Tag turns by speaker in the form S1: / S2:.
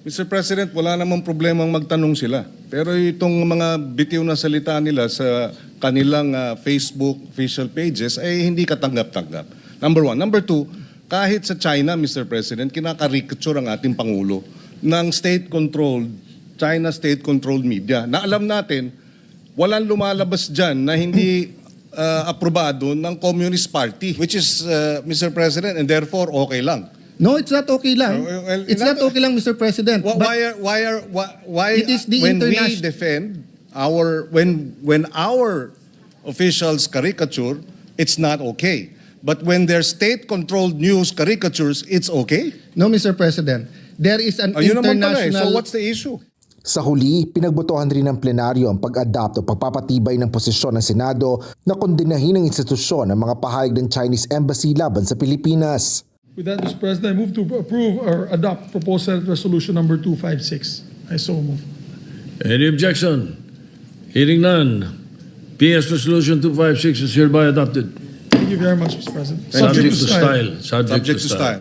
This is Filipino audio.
S1: Mr. President, wala namang problemang magtanong sila. Pero itong mga bitiw na salita nila sa kanilang Facebook official pages ay hindi katanggap-tanggap. Number one. Number two, kahit sa China, Mr. President, kinakarikature ang ating Pangulo ng state-controlled, China state-controlled media. Na alam natin, walang lumalabas dyan na hindi aprobado ng Communist Party, which is, Mr. President, and therefore okay lang.
S2: No, it's not okay lang.
S1: Well,
S2: It's not okay lang, Mr. President.
S1: Why
S2: It is the
S1: when we
S2: international-
S1: defend when our officials caricature, it's not okay. But when their state-controlled news caricatures, it's okay?
S2: No, Mr. President. There is an
S1: Yun naman pala eh.
S2: international...
S1: So what's the issue?
S3: Sa huli, pinagbotohan rin ng plenaryo ang pag-adapt o pagpapatibay ng posisyon ng Senado na kondenahin ng institusyon ang mga pahayag ng Chinese Embassy laban sa Pilipinas.
S4: With that, Mr. President, I move to approve or adopt proposed Senate Resolution number 256. I so move.
S5: Any objection? Hearing none. PS Resolution 256 is hereby adopted.
S4: Thank you very much, Mr. President.
S5: Subject to style. Subject to style.